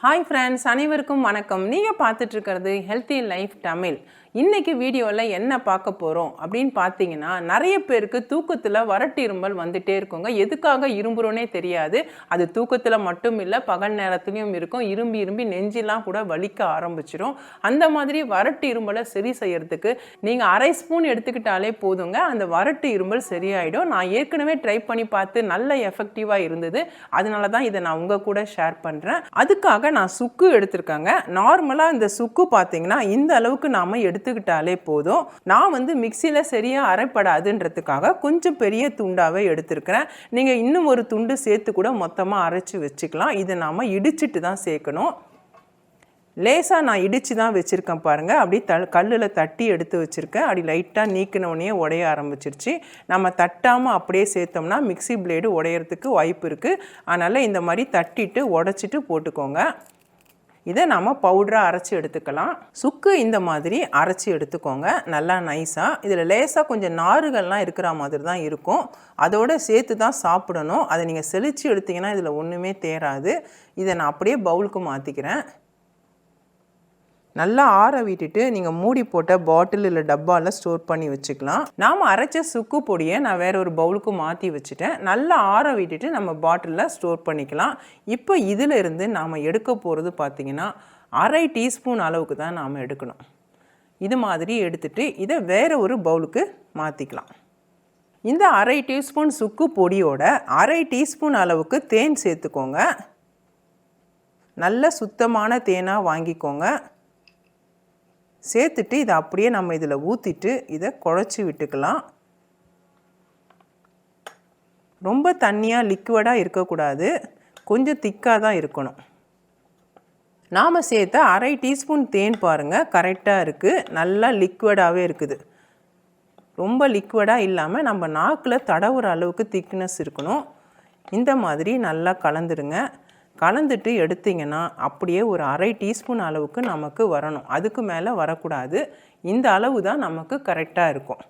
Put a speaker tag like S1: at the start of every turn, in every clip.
S1: Hi friends, அனைவருக்கும் வணக்கம். நீங்கள் பார்த்துட்டு இருக்கிறது ஹெல்த்தி லைஃப் தமிழ். இன்றைக்கி வீடியோவில் என்ன பார்க்க போகிறோம் அப்படின்னு பார்த்தீங்கன்னா, நிறைய பேருக்கு தூக்கத்தில் வறட்டு இருமல் வந்துகிட்டே இருக்குங்க. எதுக்காக இரும்புறோன்னே தெரியாது. அது தூக்கத்தில் மட்டும் இல்லை, பகல் நேரத்துலையும் இருக்கும். இரும்பி நெஞ்செல்லாம் கூட வலிக்க ஆரம்பிச்சிடும். அந்த மாதிரி வறட்டு இருமலை சரி செய்யறதுக்கு நீங்கள் அரை ஸ்பூன் எடுத்துக்கிட்டாலே போதுங்க, அந்த வறட்டு இருமல் சரியாயிடும். நான் ஏற்கனவே ட்ரை பண்ணி பார்த்து நல்ல எஃபெக்டிவாக இருந்தது. அதனால தான் இதை நான் உங்கள் கூட ஷேர் பண்ணுறேன். அதுக்காக நான் சுக்கு எடுத்திருக்கேங்க. நார்மலாக இந்த சுக்கு பார்த்தீங்கன்னா இந்த அளவுக்கு நாம் எடுத்துக்கிட்டாலே போதும். நான் மிக்சியில் சரியாக அரைப்படாதுன்றதுக்காக கொஞ்சம் பெரிய துண்டாகவே எடுத்திருக்கிறேன். நீங்கள் இன்னும் ஒரு துண்டு சேர்த்து கூட மொத்தமாக அரைச்சி வச்சுக்கலாம். இதை நாம் இடிச்சிட்டு தான் சேர்க்கணும். லேசாக நான் இடித்து தான் வச்சுருக்கேன் பாருங்கள். அப்படி கல்லில் தட்டி எடுத்து வச்சுருக்கேன். அப்படி லைட்டாக நீக்கினோடனே உடைய ஆரம்பிச்சிருச்சு. நம்ம தட்டாமல் அப்படியே சேர்த்தோம்னா மிக்சி பிளேடு உடையிறதுக்கு வாய்ப்பு இருக்குது. அதனால் இந்த மாதிரி தட்டிட்டு உடச்சிட்டு போட்டுக்கோங்க. இதை நம்ம பவுடராக அரைச்சி எடுத்துக்கலாம். சுக்கு இந்த மாதிரி அரைச்சி எடுத்துக்கோங்க நல்லா நைஸாக. இதில் லேசாக கொஞ்சம் நாறுகள்லாம் இருக்கிற மாதிரி தான் இருக்கும். அதோடு சேர்த்து தான் சாப்பிடணும். அதை நீங்கள் செழித்து எடுத்திங்கன்னா இதில் ஒன்றுமே தேராது. இதை நான் அப்படியே பவுலுக்கு மாற்றிக்கிறேன். நல்லா ஆற விட்டுட்டு நீங்கள் மூடி போட்ட பாட்டில் இல்லை டப்பாவில் ஸ்டோர் பண்ணி வச்சுக்கலாம். நாம் அரைச்ச சுக்கு பொடியை நான் வேறு ஒரு பவுலுக்கு மாற்றி வச்சுட்டேன். நல்லா ஆற விட்டுட்டு நம்ம பாட்டிலில் ஸ்டோர் பண்ணிக்கலாம். இப்போ இதில் இருந்து நாம் எடுக்க போகிறது பார்த்திங்கன்னா அரை டீஸ்பூன் அளவுக்கு தான் நாம் எடுக்கணும். இது மாதிரி எடுத்துகிட்டு இதை வேறு ஒரு பவுலுக்கு மாற்றிக்கலாம். இந்த அரை டீஸ்பூன் சுக்கு பொடியோட அரை டீஸ்பூன் அளவுக்கு தேன் சேர்த்துக்கோங்க. நல்ல சுத்தமான தேனாக வாங்கிக்கோங்க. சேர்த்துட்டு இதை அப்படியே நம்ம இதில் ஊற்றிட்டு இதை குழச்சி விட்டுக்கலாம். ரொம்ப தண்ணியாக லிக்விடாக இருக்கக்கூடாது, கொஞ்சம் திக்காக தான் இருக்கணும். நாம் சேர்த்த அரை டீஸ்பூன் தேன் பாருங்கள் கரெக்டாக இருக்குது. நல்லா லிக்விடாகவே இருக்குது. ரொம்ப லிக்விடாக இல்லாமல் நம்ம நாக்கில் தடவுற அளவுக்கு திக்னஸ் இருக்கணும். இந்த மாதிரி நல்லா கலந்துடுங்க. கலந்துட்டு எடுத்திங்கன்னா அப்படியே ஒரு அரை டீஸ்பூன் அளவுக்கு நமக்கு வரணும். அதுக்கு மேலே வரக்கூடாது. இந்த அளவு தான் நமக்கு கரெக்டாக இருக்கும்.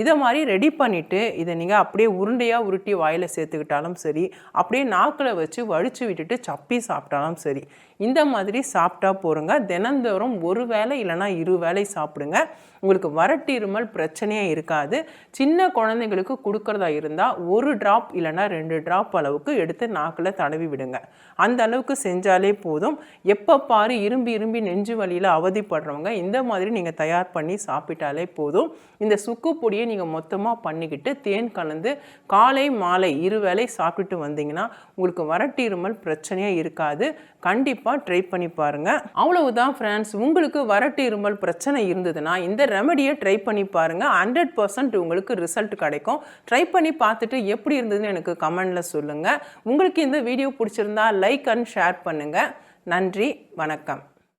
S1: இதை மாதிரி ரெடி பண்ணிவிட்டு இதை நீங்கள் அப்படியே உருண்டையாக உருட்டி வாயில் சேர்த்துக்கிட்டாலும் சரி, அப்படியே நாக்கில் வச்சு வடித்து விட்டுட்டு சப்பி சாப்பிட்டாலும் சரி, இந்த மாதிரி சாப்பிட்டா போகிறங்க. தினந்தோறும் ஒரு வேளை இல்லைனா 2 வேளை சாப்பிடுங்க. உங்களுக்கு வறட்டு இருமல் பிரச்சனையே இருக்காது. சின்ன குழந்தைங்களுக்கு கொடுக்குறதா இருந்தால் 1 ட்ராப் இல்லைனா 2 ட்ராப் அளவுக்கு எடுத்து நாக்கில் தடவி விடுங்க. அந்த அளவுக்கு செஞ்சாலே போதும். எப்போ பாரு இரும்பி நெஞ்சு வலியில் அவதிப்படுறவங்க இந்த மாதிரி நீங்கள் தயார் பண்ணி சாப்பிட்டாலே போதும். இந்த சுக்கு பொடியை நீங்கள் மொத்தமாக பண்ணிக்கிட்டு தேன் கலந்து காலை மாலை 2 வேளை சாப்பிட்டுட்டு வந்தீங்கன்னா உங்களுக்கு வறட்டு இருமல் பிரச்சனையே இருக்காது. கண்டிப்பாக ட்ரை பண்ணி பாருங்கள். அவ்வளவுதான் ஃப்ரெண்ட்ஸ். உங்களுக்கு வறட்டு இருமல் பிரச்சனை இருந்ததுன்னா இந்த ரெமடியை ட்ரை பண்ணி பாருங்கள். 100% உங்களுக்கு ரிசல்ட் கிடைக்கும். ட்ரை பண்ணி பார்த்துட்டு எப்படி இருந்ததுன்னு எனக்கு கமெண்டில் சொல்லுங்கள். உங்களுக்கு இந்த வீடியோ பிடிச்சிருந்தா லைக் அண்ட் ஷேர் பண்ணுங்கள். நன்றி, வணக்கம்.